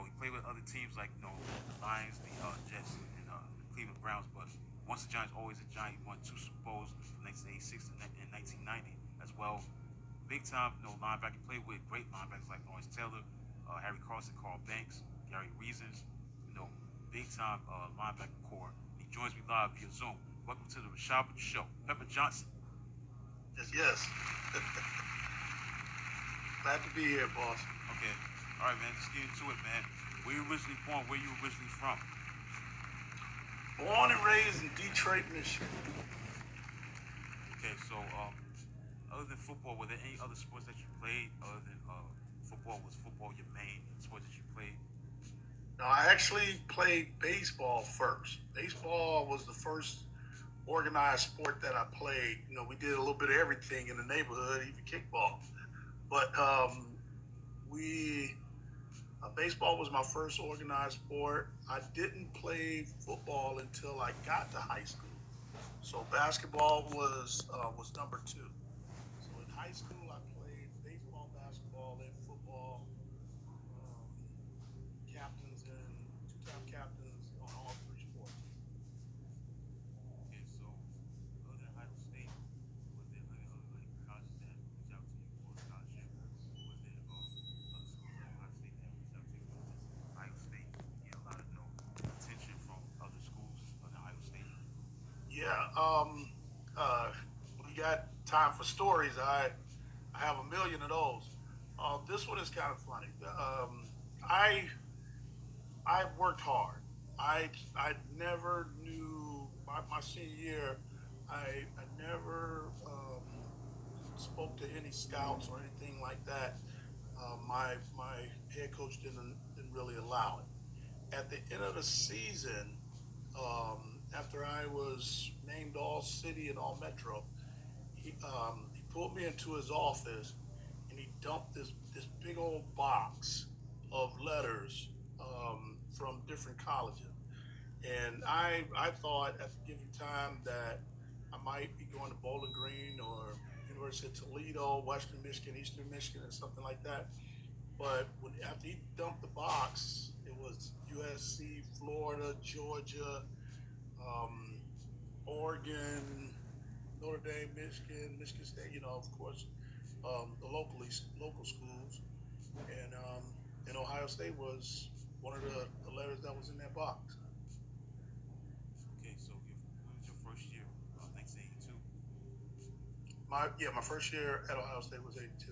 he played with other teams like the Lions, the Jets, and the Cleveland Browns. But once a Giant, always a Giant. He won two Super Bowls from 1986 and 1990 as well. Big time, linebacker. Played with great linebackers like Lawrence Taylor, Harry Carson, Carl Banks, Gary Reasons. You know, big time linebacker core. He joins me live via Zoom. Welcome to the Rashad Show. Pepper Johnson. Yes, yes. Glad to be here, boss. Okay. All right, man. Just get into it, man. Where you originally born? Where you originally from? Born and raised in Detroit, Michigan. Okay. So, other than football, were there any other sports that you played other than football? Was football your main sport that you played? Now, I actually played baseball first. Baseball was the first organized sport that I played. We did a little bit of everything in the neighborhood, even kickball. But we baseball was my first organized sport. I didn't play football until I got to high school. So basketball was number two. So in high school, I played baseball, basketball, and football. Um, Captains and two-time captains on all three sports. Okay. So, other than Ohio State, was there any other like colleges that reached out to you for a scholarship? Was there other schools like Ohio State that reached out to you? Or just Ohio State get a lot of attention from other schools other than Ohio State? Yeah. Uh, we got time for stories. I have a million of those. This one is kind of funny. I I worked hard. I never knew my senior year. I never spoke to any scouts or anything like that. My head coach didn't really allow it. At the end of the season, after I was named All City and All Metro, he pulled me into his office and he dumped this big old box of letters from different colleges. And I thought at the given time that I might be going to Bowling Green or University of Toledo, Western Michigan, Eastern Michigan, or something like that. But when after he dumped the box, it was USC, Florida, Georgia, um, Oregon, Notre Dame, Michigan, Michigan State. Of course, the local schools, and Ohio State was one of the letters that was in that box. Okay. So, when was your first year? 1982. My first year at Ohio State was '82.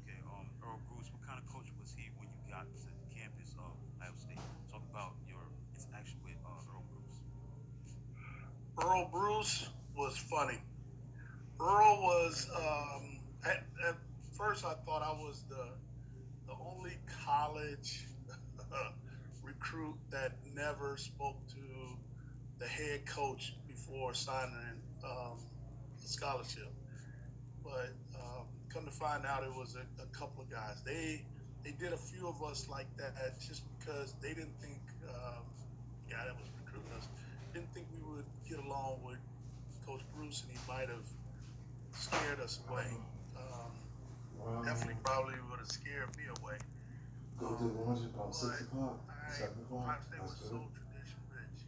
Okay. Earl Bruce, what kind of coach was he when you got to the campus of Ohio State? Talk about your interaction with Earl Bruce. Earl Bruce was funny. Earl was at first I thought I was the only college recruit that never spoke to the head coach before signing a scholarship. But come to find out, it was a couple of guys. They did a few of us like that just because they didn't think the guy that was recruiting us didn't think we would get along with Coach Bruce, and he might have scared us away. Um, Definitely, Wow. probably would have scared me away. Go to Um, lunch about but 6 o'clock, I 7 o'clock. Ohio State That's was good. so tradition rich.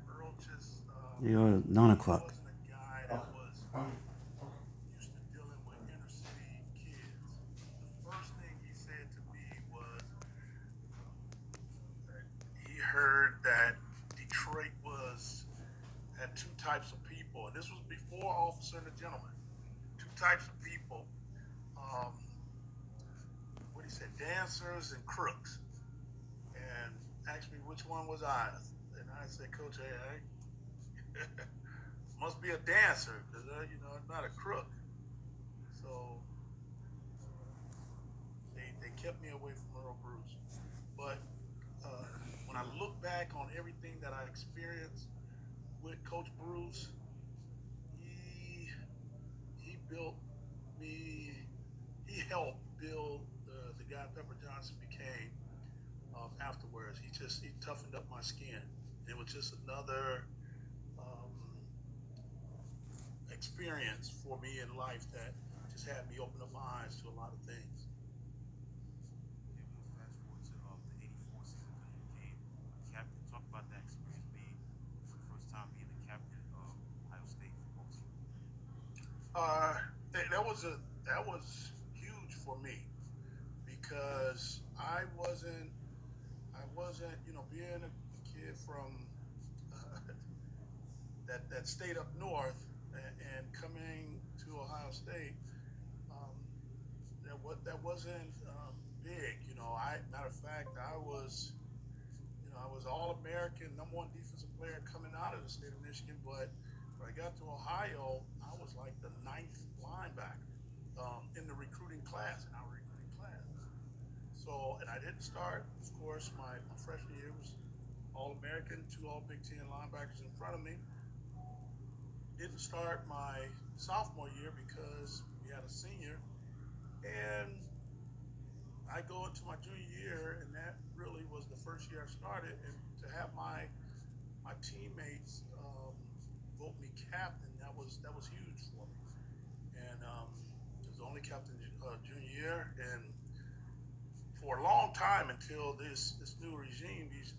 Earl just You're 9 o'clock. wasn't a guy Okay. that was Okay. used to dealing with inner city kids. The first thing he said to me was that he heard that Detroit was had two types of people, and this was before Officer and a Gentleman. Two types of people. Um, what he said, dancers and crooks, and asked me which one was I, and I said, Coach, I must be a dancer because I'm not a crook. So they kept me away from Earl Bruce. But when I look back on everything that I experienced with Coach Bruce, he he built me. He helped build the guy Pepper Johnson became afterwards. He toughened up my skin. It was just another um, experience for me in life that just had me open up my eyes to a lot of things. Okay, we're gonna fast forward to the '84 that was huge for me because I wasn't being a kid from uh, that stayed up north and coming to Ohio State. Um, that wasn't big. I matter of fact, I was All American, number one defensive player coming out of the state of Michigan. But when I got to Ohio, I was like the ninth linebacker in the recruiting class, in our recruiting class. So, and I didn't start. Of course, my freshman year was All American, two All Big Ten linebackers in front of me. Didn't start my sophomore year because we had a senior, and I go into my junior year, and that really was the first year I started. And to have my teammates vote me captain, that was huge for me. And I was the only captain junior year, and for a long time until this new regime, these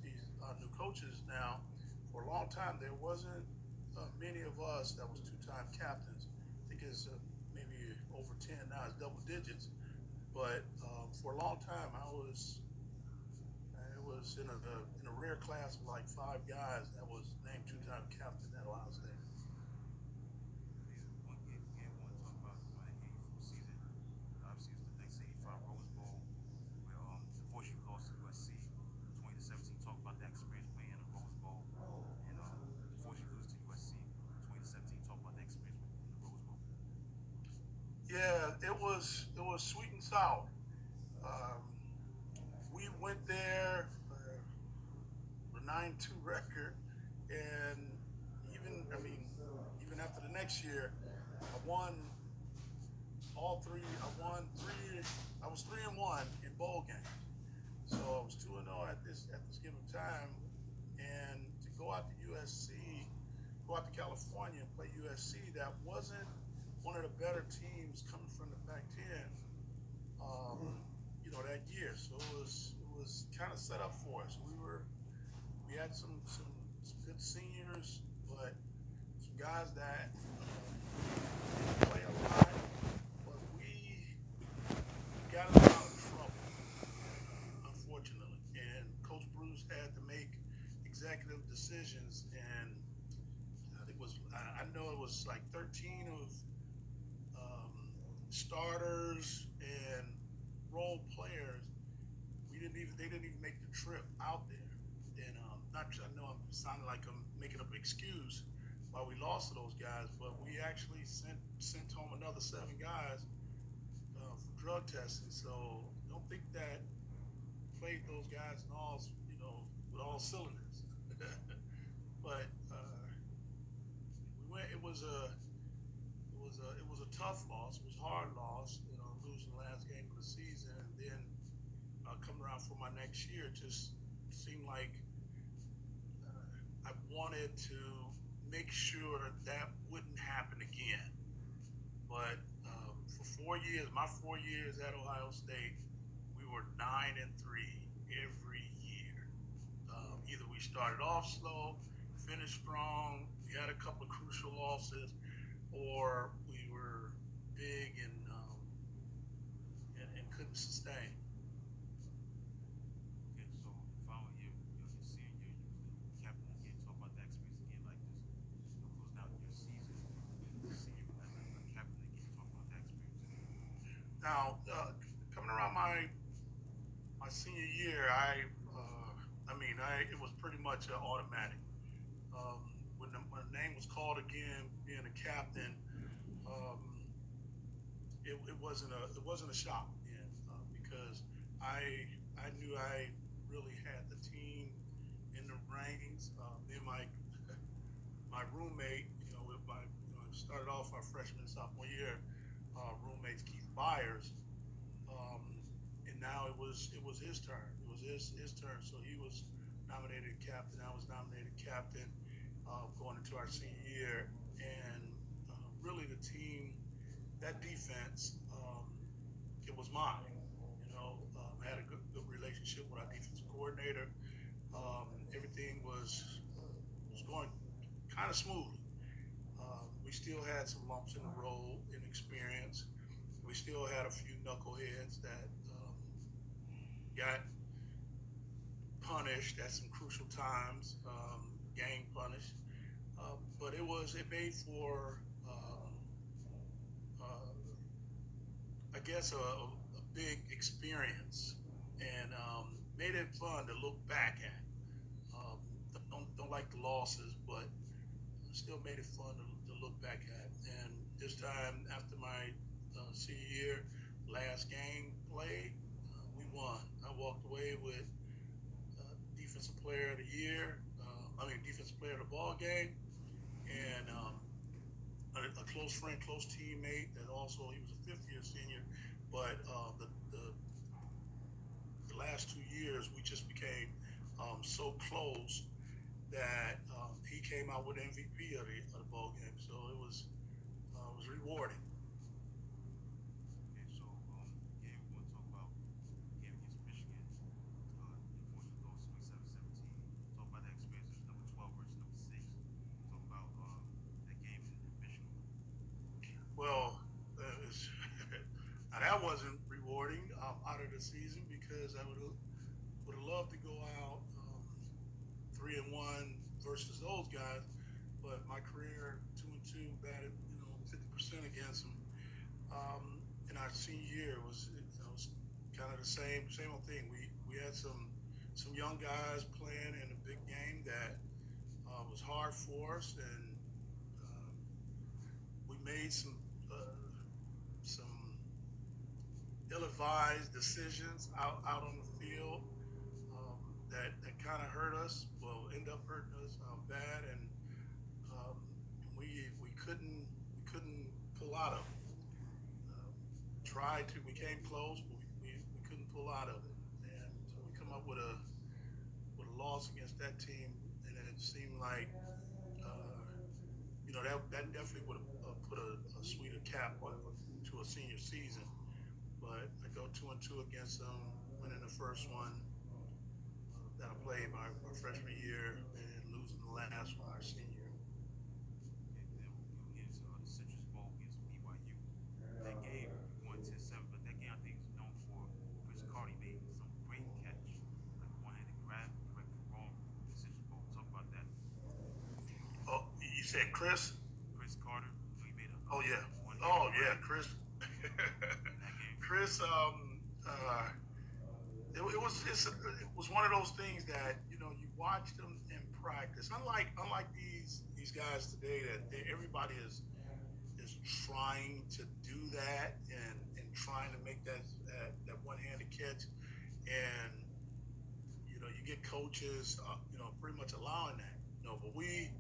new coaches now, for a long time there wasn't many of us that was two-time captains. I think it's maybe over 10 now, it's double digits. But for a long time, I was in a rare class of like five guys that was named two-time captain at Ohio State. One game we want to talk about the 84 season. Obviously, it was the 1985 Rose Bowl where unfortunately we lost to USC. 2017, talk about that experience playing in the Rose Bowl, and unfortunately lose to USC. 2017, talk about that experience in the Rose Bowl. Yeah, it was sweet and sour. Um, we went there with a 9-2 record, and even after the next year, I won all three. I won three. I was 3-1 in bowl games, so I was 2-0 at this given time. And to go out to USC, go out to California and play USC, that wasn't one of the better teams coming from the Pac-10. That year, so it was kind of set up for us. We had some good seniors, but some guys that didn't play a lot. But we got in a lot of trouble, unfortunately. And Coach Bruce had to make executive decisions, and I know it was like 13 of starters and role players. They didn't even make the trip out there. And not I know I'm sounding like I'm making up an excuse why we lost to those guys, but we actually sent home another seven guys for drug testing. So don't think that played those guys in all with all cylinders. But we went. It was a tough loss. It was a hard loss. Losing the last game of the season, and then coming around for my next year just seemed like I wanted to make sure that wouldn't happen again. But for 4 years, my 4 years at Ohio State, we were 9-3 every year. Either we started off slow, finished strong, we had a couple of crucial losses, or we were big and couldn't sustain. Okay, so following your senior year, you was the captain again. Talk about that experience again, like this. Closing out your season, senior as a captain again. Talk about that experience. Now, coming around my senior year, it was pretty much automatic. When the name was called again, being a captain, um, it wasn't a shock then because I knew I really had the team in the reins. Me and my roommate, started off our freshman and sophomore year, roommates Keith Byers, um, and now it was his turn. It was his turn. So he was nominated captain. I was nominated captain going into our senior year, and really the team, that defense, it was mine. I had a good relationship with our defensive coordinator. Everything was going kind of smoothly. we still had some lumps in the road in experience. We still had a few knuckleheads that got punished at some crucial times, gang punished. But it made for uh, I guess a big experience and made it fun to look back at. Um, don't like the losses, but still made it fun to look back at. And this time, after my senior year, last game played, we won. I walked away with defensive player of the year. Defensive player of the ball game, and a close friend, close teammate. That also he was a fifth year senior, but the last 2 years we just became so close that he came out with MVP of the ball game. So it was rewarding. Okay, so game we're going to talk about game against Michigan. Unfortunately, lost 27-17. Talk about that experience. It's number 12 versus number 6. Talk about that game in Michigan. Well, now that wasn't rewarding out of the season because I would have loved to go out 3-1 versus those guys, but my career 2-2 batted 50% against them. In our senior year was kind of the same old thing. We had some young guys playing in a big game that was hard for us, and um, we made some ill-advised decisions out on the field that kind of hurt us. Well, end up hurting us bad, and um, we couldn't pull out of it. Um, Tried to, we came close, but we couldn't pull out of it, and so we come up with a loss against that team, and it seemed like that definitely would have put a sweeter cap to a senior season. But I go 2-2 against them, winning the first one that I played my freshman year, and losing the last one our senior. Okay, then we'll get into the Citrus Bowl against BYU. That game, we won 10-7, but that game I think is known for Chris Carty made some great catch, like one-handed grab, correct me if I'm wrong, in the Citrus Bowl. Talk about that. Oh, you said Chris? Chris Carter, he made a Oh yeah. Oh one-handed yeah, grab Chris. in that game. Chris. It was one of those things that you watch them in practice. Unlike these guys today everybody is trying to do that and trying to make that one-handed catch, and you get coaches pretty much allowing that. But we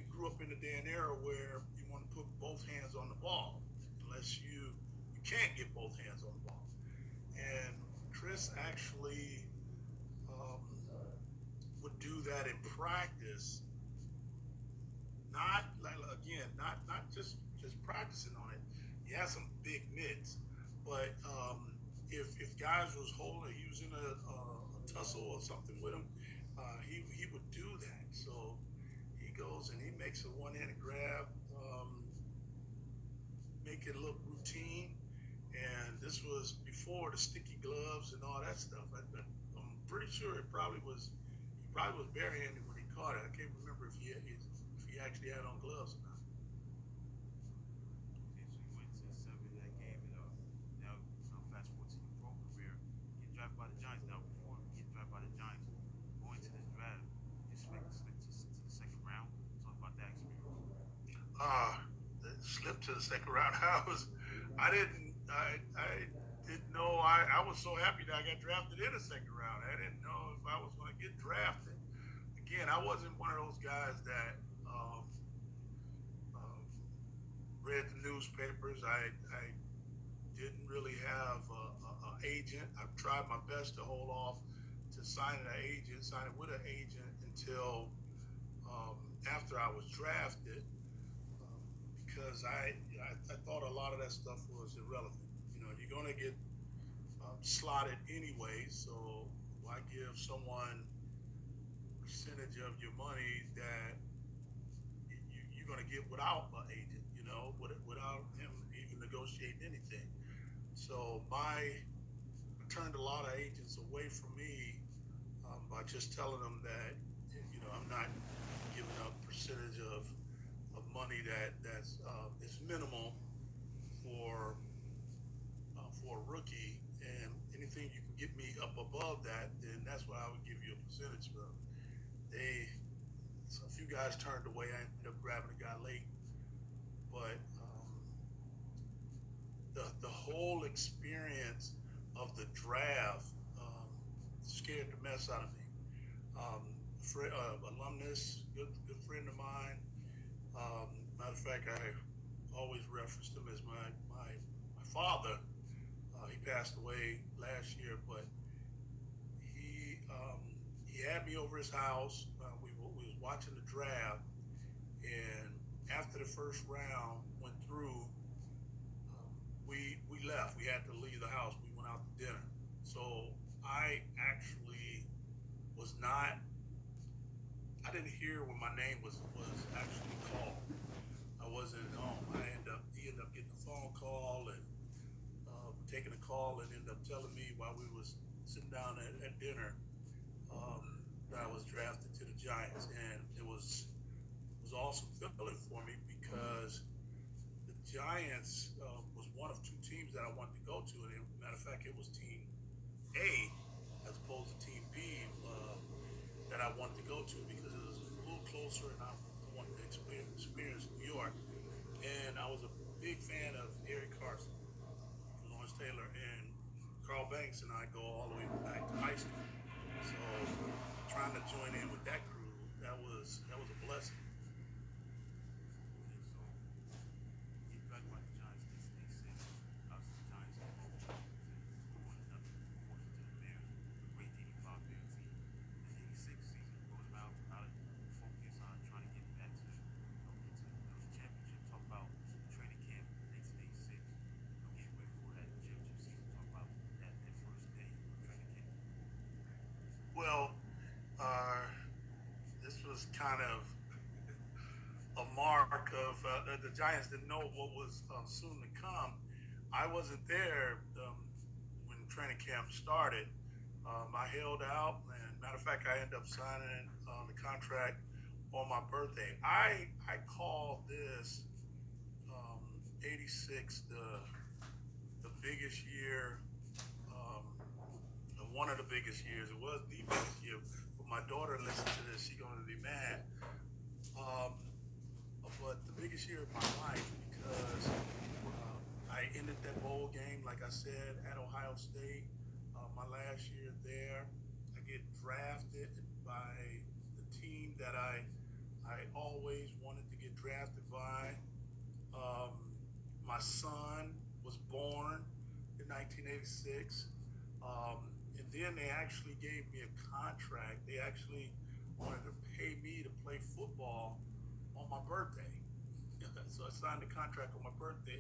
grew up in a day and era where you want to put both hands on the ball, unless you can't get both hands on the ball. And Chris actually um, would do that in practice, not like again, not just practicing on it. He has some big mitts, but if guys was holding, he was in a tussle or something with him, he would do that. So he goes and he makes a one-handed grab, make it look routine. And this was before the sticky gloves and all that stuff. I'm pretty sure he probably was barehanded when he caught it. I can't remember if he actually had on gloves or not. Okay, so you went 10-7 in that game, and now fast forward to your pro career, getting drafted by the Giants. Now, before getting drafted by the Giants, going to this draft, you expect to slip to the second round. Talk about that experience. Uh, Slipped to the second round. I didn't know. I was so happy that I got drafted in the second round. I didn't know if I was going to get drafted. Again, I wasn't one of those guys that um, read the newspapers. I didn't really have a agent. I've tried my best to hold off to signing with an agent until after I was drafted, because I thought a lot of that stuff was irrelevant. You're going to get slotted anyway, so why give someone a percentage of your money that you you're going to get without an agent, without him even negotiating anything. So I turned a lot of agents away from me by just telling them that I'm not giving up percentage of money that's it's minimal for for a rookie, and anything you can get me up above that, then that's what I would give you a percentage of. They so a few guys turned away. I ended up grabbing a guy late, but the whole experience of the draft scared the mess out of me. Alumnus, good friend of mine. Matter of fact, I always referenced him as my father. He passed away last year, but he had me over his house. We was watching the draft, and after the first round went through, we left. We had to leave the house. We went out to dinner. So I actually was not. I didn't hear when my name was actually called. I wasn't at home. He ended up getting a phone call and taking a call and ended up telling me while we was sitting down at dinner that I was drafted to the Giants, and it was awesome feeling for me because the Giants was one of two teams that I wanted to go to. And matter of fact, it was Team A as opposed to Team B that I wanted to go to because it was a little closer, and I wanted to experience New York. And I was a big fan of Eric Carson, Lawrence Taylor, and Carl Banks, and I go all the way back to high school. So trying to join in with that crew, that was a blessing. Yeah, so get back about the Giants, they say obviously the Giants have both one another, forced to the Bears, a great '85 Bear team. The '86 season brought about a lot of focus on trying to get back to into those championships. Talk about training camp 1986. Getting ready for that championship season. Talk about that first day of training camp. Well, uh, this was kind of a mark of the Giants didn't know what was soon to come. I wasn't there when training camp started. I held out, and matter of fact, I ended up signing the contract on my birthday. I call this '86 the biggest year, um, one of the biggest years. It was the biggest year. But my daughter listens to this, she's going to be mad. Um, but the biggest year of my life because I ended that bowl game, like I said, at Ohio State. My last year there, I get drafted by the team that I always wanted to get drafted by. Um, my son was born in 1986. And then they actually gave me a contract. They actually wanted to pay me to play football on my birthday. So I signed the contract on my birthday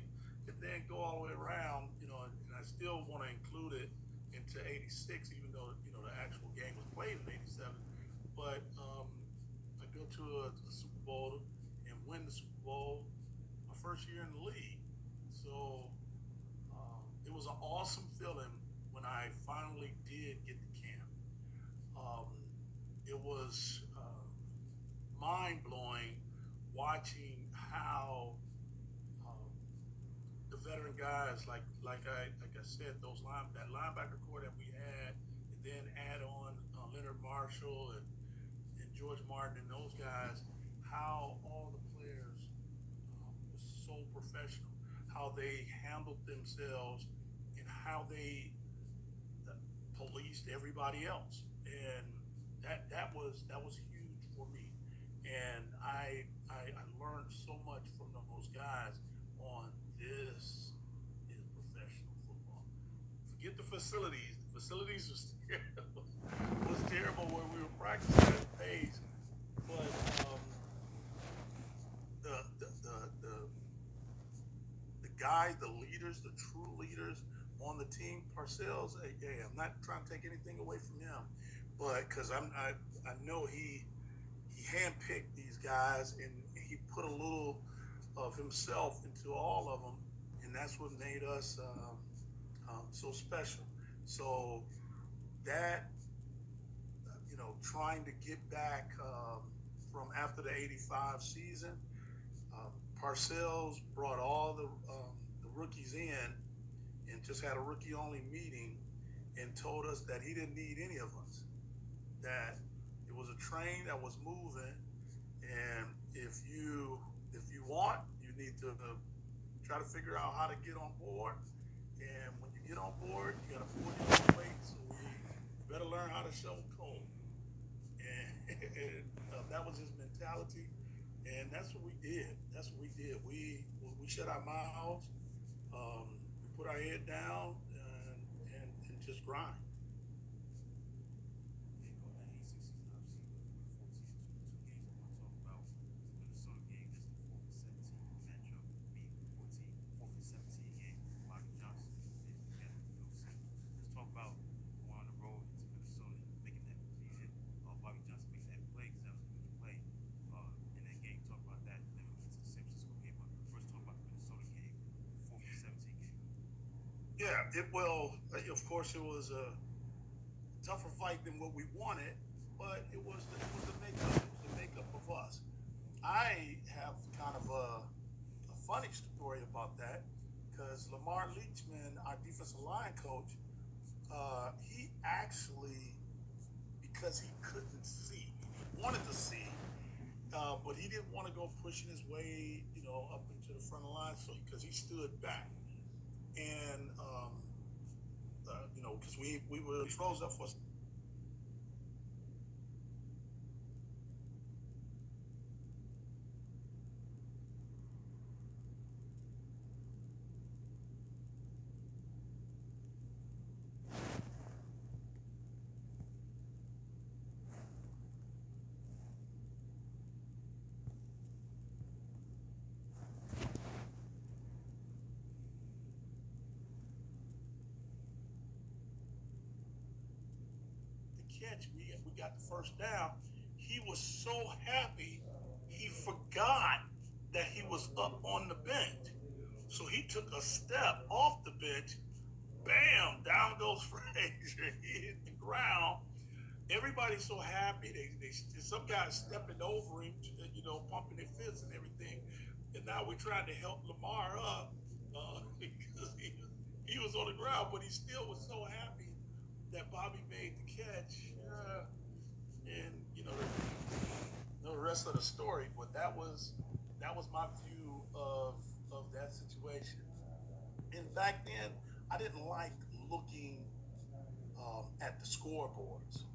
and then go all the way around, and I still want to include it into '86, even though, the actual game was played in '87. But I go to a Super Bowl and win the Super Bowl my first year in the league. So it was an awesome feeling when I finally did get to camp. Um, it was mind blowing watching how um, the veteran guys, like I said, that linebacker core that we had, and then add on Leonard Marshall and George Martin and those guys, how all the players was so professional, how they handled themselves, and how they policed everybody else, and that was huge for me, and I learned so much from those guys on this is professional football. Forget the facilities. The facilities was terrible where we were practicing at pace, but the the the the the guys, the leaders, the true leaders on the team, Parcells. I'm not trying to take anything away from him, but because I know he he handpicked these guys and he put a little of himself into all of them, and that's what made us so special. So that trying to get back from after the '85 season, Parcells brought all the rookies in and just had a rookie only meeting and told us that he didn't need any of us, that it was a train that was moving, and if you want, you need to try to figure out how to get on board. And when you get on board, you got to pull your own weight. So we better learn how to shovel coal. And that was his mentality, and that's what we did. That's what we did. We shut our mouths. We put our head down and just grind. Yeah, it will. Of course, it was a tougher fight than what we wanted, but it was the makeup. It was the makeup of us. I have kind of a funny story about that because Lamar Leachman, our defensive line coach, he actually, because he couldn't see, he wanted to see, but he didn't want to go pushing his way, up into the front of the line, so because he stood back. And because we were froze up for the catch. We got the first down. He was so happy he forgot that he was up on the bench. So he took a step off the bench. Bam! Down goes Frazier. He hit the ground. Everybody's so happy. They some guys stepping over him, pumping their fists and everything. And now we're trying to help Lamar up because he was on the ground, but he still was so happy that Bobby made the catch. And the rest of the story. But that was my view of that situation. And back then, I didn't like looking at the scoreboards.